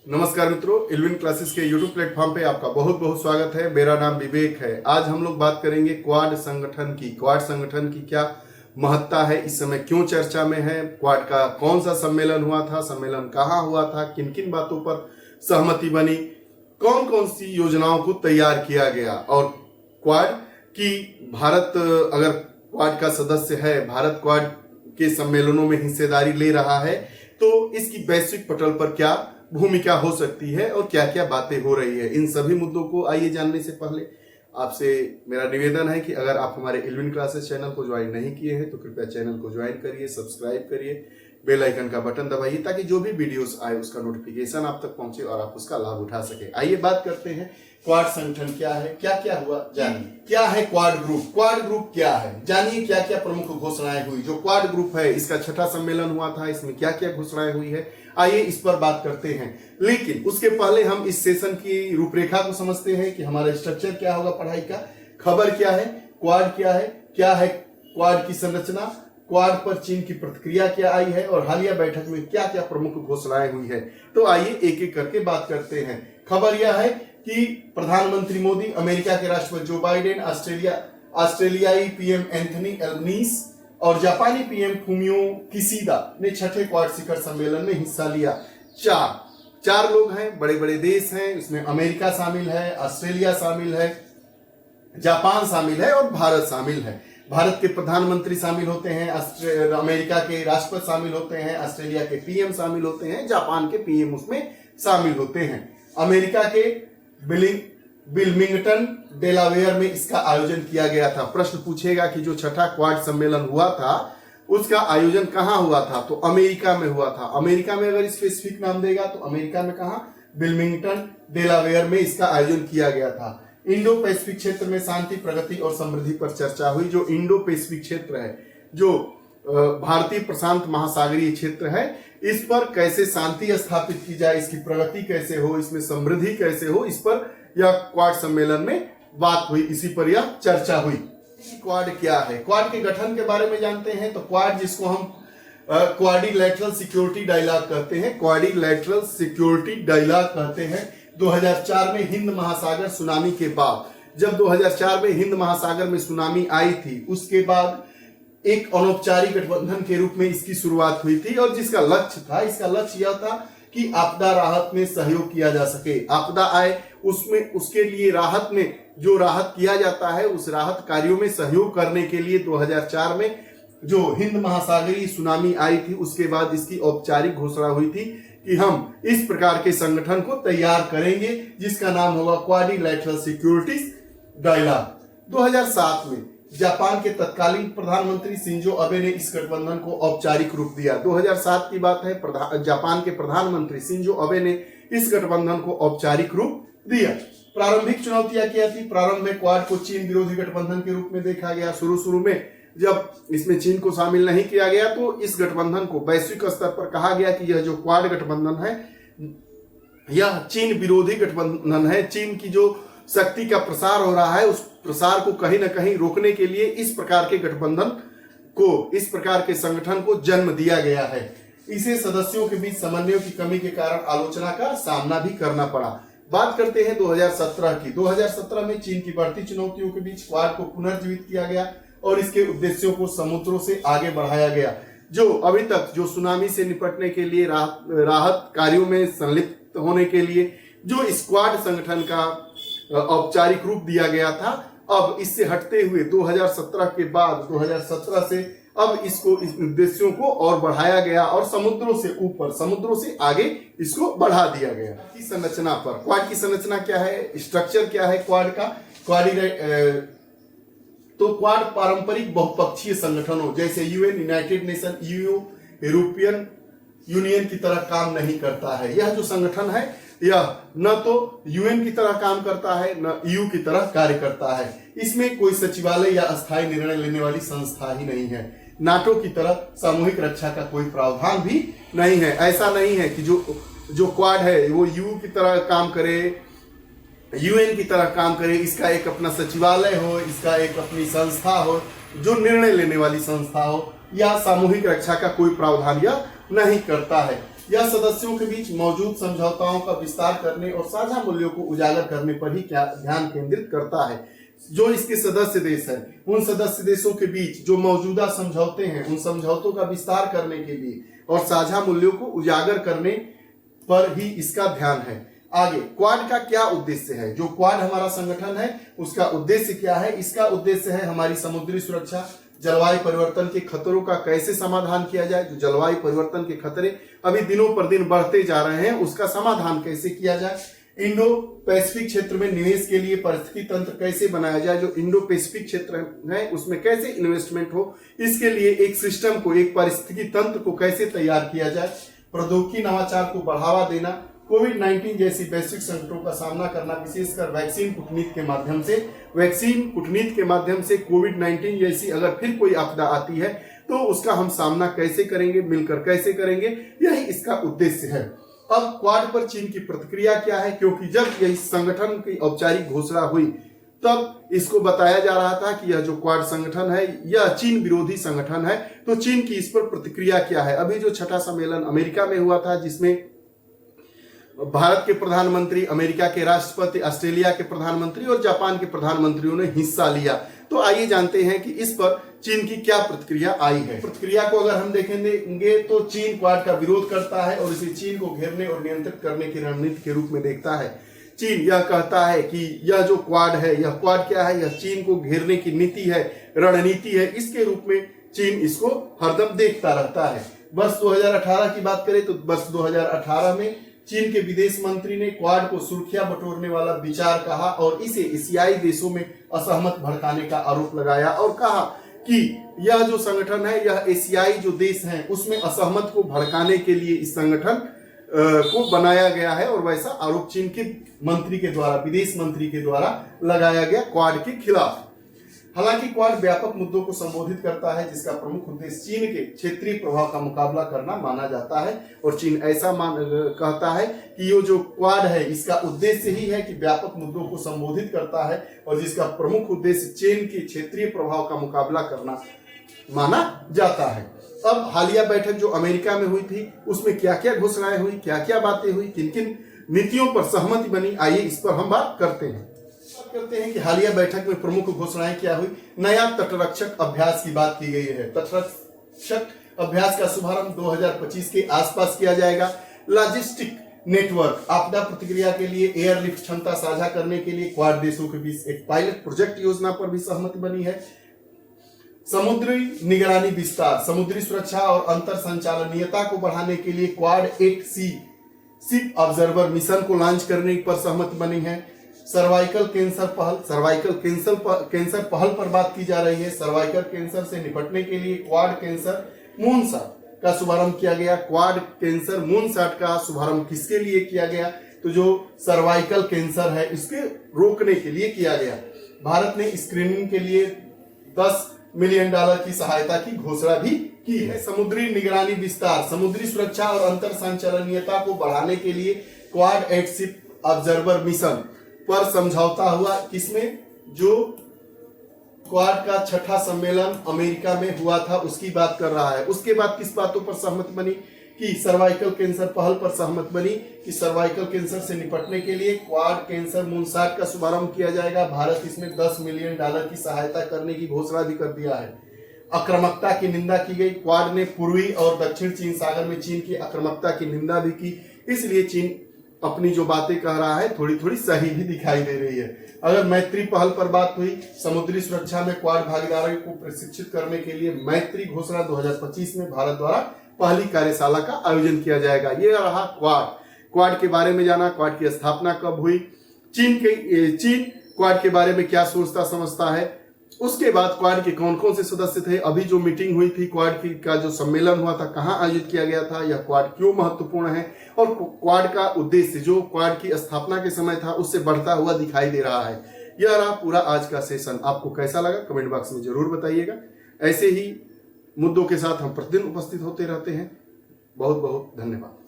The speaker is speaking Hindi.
नमस्कार मित्रों, इल्विन क्लासेस के यूट्यूब प्लेटफॉर्म पे आपका बहुत बहुत स्वागत है। मेरा नाम विवेक है। आज हम लोग बात करेंगे क्वाड संगठन की। क्वाड संगठन की क्या महत्ता है, इस समय क्यों चर्चा में है, क्वाड का कौन सा सम्मेलन हुआ था, सम्मेलन कहाँ हुआ था, किन किन बातों पर सहमति बनी, कौन कौन सी योजनाओं को तैयार किया गया और क्वाड की भारत अगर क्वाड का सदस्य है, भारत क्वाड के सम्मेलनों में हिस्सेदारी ले रहा है तो इसकी वैश्विक पटल पर क्या भूमिका हो सकती है और क्या क्या बातें हो रही है। इन सभी मुद्दों को आइए जानने से पहले आपसे मेरा निवेदन है कि अगर आप हमारे इल्विन क्लासेस चैनल को ज्वाइन नहीं किए हैं तो कृपया चैनल को ज्वाइन करिए, सब्सक्राइब करिए, बेल आइकन का बटन दबाइए ताकि जो भी वीडियोस आए उसका नोटिफिकेशन आप तक पहुंचे और आप उसका लाभ उठा सके। आइए बात करते हैं क्वाड संगठन क्या है, क्या क्या हुआ जानिए। क्या है क्वाड ग्रुप? क्वाड ग्रुप क्या है जानिए, क्या क्या प्रमुख घोषणाएं हुई। जो क्वाड ग्रुप है इसका 6ठा सम्मेलन हुआ था, इसमें क्या क्या घोषणाएं हुई है, आइए इस पर बात करते हैं। लेकिन उसके पहले हम इस सेशन की रूपरेखा को समझते हैं कि हमारा स्ट्रक्चर क्या होगा पढ़ाई का, खबर क्या है, क्वाड क्या है क्वाड की संरचना, क्वाड पर चीन की प्रतिक्रिया क्या आई है और हालिया बैठक में क्या क्या प्रमुख घोषणाएं हुई है। तो आइए एक एक करके बात करते हैं। खबर यह है कि प्रधानमंत्री मोदी, अमेरिका के राष्ट्रपति जो बाइडेन, ऑस्ट्रेलियाई पीएम एंथनी एल्बनीज और जापानी पीएम फूमियो किसीदा ने 6ठे क्वाड शिखर सम्मेलन में हिस्सा लिया। चार लोग हैं, बड़े बड़े देश हैं, इसमें अमेरिका शामिल है, ऑस्ट्रेलिया शामिल है, जापान शामिल है और भारत शामिल है। भारत के प्रधानमंत्री शामिल होते हैं, अमेरिका के राष्ट्रपति शामिल होते हैं, ऑस्ट्रेलिया के पीएम शामिल होते हैं, जापान के पीएम उसमें शामिल होते हैं। अमेरिका के विल्मिंगटन डेलावेयर में इसका आयोजन किया गया था। प्रश्न पूछेगा कि जो 6ठा क्वाड सम्मेलन हुआ था उसका आयोजन कहाँ हुआ था, तो अमेरिका में हुआ था। अमेरिका में अगर स्पेसिफिक नाम देगा तो अमेरिका में कहा, विल्मिंगटन डेलावेयर में इसका आयोजन किया गया था। इंडो पैसिफिक क्षेत्र में शांति, प्रगति और समृद्धि पर चर्चा हुई। जो इंडो पैसिफिक क्षेत्र है, जो भारतीय प्रशांत महासागरीय क्षेत्र है, इस पर कैसे शांति स्थापित की जाए, इसकी प्रगति कैसे हो, इसमें समृद्धि कैसे हो, इस पर यह क्वाड सम्मेलन में बात हुई, इसी पर यह चर्चा हुई। क्वाड क्या है? क्वाड के गठन के बारे में जानते हैं। तो क्वाड, जिसको हम क्वाड्रिलैटरल सिक्योरिटी डायलॉग कहते हैं, क्वाड्रिलैटरल सिक्योरिटी डायलॉग कहते हैं। 2004 में हिंद महासागर सुनामी के बाद, जब 2004 में हिंद महासागर में सुनामी आई थी, उसके बाद एक अनौपचारिक गठबंधन के रूप में इसकी शुरुआत हुई थी और जिसका लक्ष्य था, इसका लक्ष्य यह था कि आपदा राहत में सहयोग किया जा सके। आपदा आए उसमें, उसके लिए राहत में जो राहत किया जाता है उस राहत कार्यों में सहयोग करने के लिए 2004 में जो हिंद महासागरीय सुनामी आई थी उसके बाद इसकी औपचारिक घोषणा हुई थी कि हम इस प्रकार के संगठन को तैयार करेंगे जिसका नाम होगा क्वाड्रिलैटरल सिक्योरिटी डायलॉग। 2007 में जापान के तत्कालीन प्रधानमंत्री शिंजो अबे ने इस गठबंधन को औपचारिक रूप दिया। 2007 की बात है, जापान के प्रधानमंत्री शिंजो अबे ने इस गठबंधन को औपचारिक रूप दिया। प्रारंभिक चुनौतियां क्या थी? प्रारंभ में क्वाड को चीन विरोधी गठबंधन के रूप में देखा गया। शुरू में जब इसमें चीन को शामिल नहीं किया गया तो इस गठबंधन को वैश्विक स्तर पर कहा गया कि यह जो क्वाड गठबंधन है यह चीन विरोधी गठबंधन है। चीन की जो शक्ति का प्रसार हो रहा है उस प्रसार को कहीं ना कहीं रोकने के लिए इस प्रकार के गठबंधन को, इस प्रकार के संगठन को जन्म दिया गया है। इसे सदस्यों के बीच समन्वय की कमी के कारण आलोचना का सामना भी करना पड़ा। बात करते हैं 2017 की। 2017 में चीन की बढ़ती चुनौतियों के बीच क्वाड को पुनर्जीवित किया गया और इसके उद्देश्यों को समुद्रों से आगे बढ़ाया गया। जो अभी तक जो सुनामी से निपटने के लिए राहत कार्यों में संलिप्त होने के लिए जो इस क्वाड संगठन का औपचारिक रूप दिया गया था, अब इससे हटते हुए 2017 के बाद 2017 से अब इसको, इस उद्देश्यों को और बढ़ाया गया और समुद्रों से ऊपर, समुद्रों से आगे इसको बढ़ा दिया गया। की संरचना पर, क्वाड की संरचना क्या है, स्ट्रक्चर क्या है क्वाड का? तो क्वाड पारंपरिक बहुपक्षीय संगठनों जैसे UN, United nation, European union की तरह काम नहीं करता है। यह जो संगठन है यह न तो यूएन की तरह काम करता है न ईयू की तरह कार्य करता है। इसमें कोई सचिवालय या अस्थायी निर्णय लेने वाली संस्था ही नहीं है। नाटो की तरह सामूहिक रक्षा का कोई प्रावधान भी नहीं है। ऐसा नहीं है कि जो क्वाड है वो यूएन की तरह काम करे, यूएन की तरह काम करे, इसका एक अपना सचिवालय हो, इसका एक अपनी संस्था हो जो निर्णय लेने वाली संस्था हो, या सामूहिक रक्षा का कोई प्रावधान यह नहीं करता है। यह सदस्यों के बीच मौजूद समझौताओं का विस्तार करने और साझा मूल्यों को उजागर करने पर ही क्या ध्यान केंद्रित करता है। जो इसके सदस्य देश है, उन सदस्य देशों के बीच जो मौजूदा समझौते हैं, उन समझौतों का विस्तार करने के लिए और साझा मूल्यों को उजागर करने पर ही इसका ध्यान है। आगे, क्वाड का क्या उद्देश्य है? जो क्वाड हमारा संगठन है उसका उद्देश्य क्या है? इसका उद्देश्य है हमारी समुद्री सुरक्षा, जलवायु परिवर्तन के खतरों का कैसे समाधान किया जाए। जो जलवायु परिवर्तन के खतरे अभी दिनों पर दिन बढ़ते जा रहे हैं, उसका समाधान कैसे किया जाए। इंडो पैसिफिक क्षेत्र में निवेश के लिए परिस्थिति तंत्र कैसे बनाया जाए। जो इंडो पैसिफिक क्षेत्र है उसमें कैसे इन्वेस्टमेंट हो, इसके लिए एक सिस्टम को, एक परिस्थिति तंत्र को कैसे तैयार किया जाए। प्रौद्योगिकी नवाचार को बढ़ावा देना, कोविड-19 जैसी वैश्विक संकटों का सामना करना, विशेषकर वैक्सीन कूटनीति के माध्यम से कोविड-19 जैसी अगर फिर कोई आपदा आती है तो उसका हम सामना कैसे करेंगे, मिलकर कैसे करेंगे, यही इसका उद्देश्य है। अब क्वाड पर चीन की प्रतिक्रिया क्या है? क्योंकि जब यह संगठन की औपचारिक घोषणा हुई तब इसको बताया जा रहा था कि यह जो क्वाड संगठन है यह चीन विरोधी संगठन है, तो चीन की इस पर प्रतिक्रिया क्या है। अभी जो छठा सम्मेलन अमेरिका में हुआ था, जिसमें भारत के प्रधानमंत्री, अमेरिका के राष्ट्रपति, ऑस्ट्रेलिया के प्रधानमंत्री और जापान के प्रधानमंत्रियों ने हिस्सा लिया, तो आइए जानते हैं कि इस पर चीन की क्या प्रतिक्रिया आई है। प्रतिक्रिया को अगर हम देखेंगे तो चीन क्वाड का विरोध करता है और इसे चीन को घेरने और नियंत्रित करने की रणनीति के रूप में देखता है। चीन यह कहता है कि यह जो क्वाड है, यह क्वाड क्या है? यह चीन को घेरने की नीति है, रणनीति है। इसके रूप में चीन इसको हरदम देखता रहता है। वर्ष 2018 की बात करें तो वर्ष 2018 में चीन के विदेश मंत्री ने क्वाड को सुर्खियां बटोरने वाला विचार कहा और इसे एशियाई देशों में असहमत भड़काने का आरोप लगाया और कहा कि यह जो संगठन है यह एशियाई जो देश हैं उसमें असहमत को भड़काने के लिए इस संगठन को बनाया गया है, और वैसा आरोप चीन के मंत्री के द्वारा, विदेश मंत्री के द्वारा लगाया गया क्वाड के खिलाफ। हालांकि क्वाड व्यापक मुद्दों को संबोधित करता है जिसका प्रमुख उद्देश्य चीन के क्षेत्रीय प्रभाव का मुकाबला करना माना जाता है, और चीन ऐसा कहता है कि ये जो क्वाड है इसका उद्देश्य ही है कि व्यापक मुद्दों को संबोधित करता है और जिसका प्रमुख उद्देश्य चीन के क्षेत्रीय प्रभाव का मुकाबला करना माना जाता है। अब हालिया बैठक जो अमेरिका में हुई थी उसमें क्या क्या घोषणाएं हुई, क्या क्या बातें हुई, किन किन नीतियों पर सहमति बनी, आइए इस पर हम बात करते हैं कि हालिया बैठक में प्रमुख घोषणाएं क्या हुई। नया तटरक्षक अभ्यास की बात की गई है। तटरक्षक अभ्यास का शुभारंभ 2025 के आसपास किया जाएगा। लॉजिस्टिक नेटवर्क, आपदा प्रतिक्रिया के लिए एयरलिफ्ट क्षमता साझा करने के लिए क्वाड देशों के बीच एक पायलट प्रोजेक्ट योजना पर भी सहमति बनी है। समुद्री निगरानी विस्तार, समुद्री सुरक्षा और अंतर संचालनीयता को बढ़ाने के लिए quad 8C ship observer mission को लॉन्च करने पर सहमति बनी है। सर्वाइकल कैंसर पहल पर बात की जा रही है। सर्वाइकल कैंसर से निपटने के लिए क्वाड कैंसर मूनशॉट का शुभारंभ किया गया। क्वाड कैंसर मूनशॉट का शुभारंभ किसके लिए किया गया? तो जो सर्वाइकल कैंसर है इसके रोकने के लिए किया गया। भारत ने स्क्रीनिंग के लिए $10 मिलियन की सहायता की घोषणा भी की है। समुद्री निगरानी विस्तार, समुद्री सुरक्षा और अंतर संचालनीयता को बढ़ाने के लिए क्वाड 8 शिप ऑब्जर्वर मिशन पर समझौता हुआ। किसमें? जो क्वाड का छठा सम्मेलन अमेरिका में हुआ था उसकी बात कर रहा है। उसके बाद किस बातों पर सहमति बनी? कि सर्वाइकल कैंसर पहल पर सहमति बनी कि सर्वाइकल कैंसर से निपटने के लिए क्वाड कैंसर मूनशॉट का शुभारंभ किया जाएगा। भारत इसमें $10 मिलियन की सहायता करने की घोषणा भी कर दिया है। आक्रामकता की निंदा की गई। क्वाड ने पूर्वी और दक्षिण चीन सागर में चीन की आक्रामकता की निंदा भी की। इसलिए चीन अपनी जो बातें कह रहा है थोड़ी थोड़ी सही भी दिखाई दे रही है। अगर मैत्री पहल पर बात हुई, समुद्री सुरक्षा में क्वाड भागीदारी को प्रशिक्षित करने के लिए मैत्री घोषणा 2025 में भारत द्वारा पहली कार्यशाला का आयोजन किया जाएगा। यह रहा क्वाड के बारे में जाना। क्वाड की स्थापना कब हुई, चीन क्वाड के बारे में क्या सोचता समझता है, उसके बाद क्वाड के कौन कौन से सदस्य थे, अभी जो मीटिंग हुई थी क्वाड का जो सम्मेलन हुआ था कहाँ आयोजित किया गया था, यह क्वाड क्यों महत्वपूर्ण है, और क्वाड का उद्देश्य जो क्वाड की स्थापना के समय था उससे बढ़ता हुआ दिखाई दे रहा है। यह रहा पूरा आज का सेशन। आपको कैसा लगा कमेंट बॉक्स में जरूर बताइएगा। ऐसे ही मुद्दों के साथ हम प्रतिदिन उपस्थित होते रहते हैं। बहुत बहुत धन्यवाद।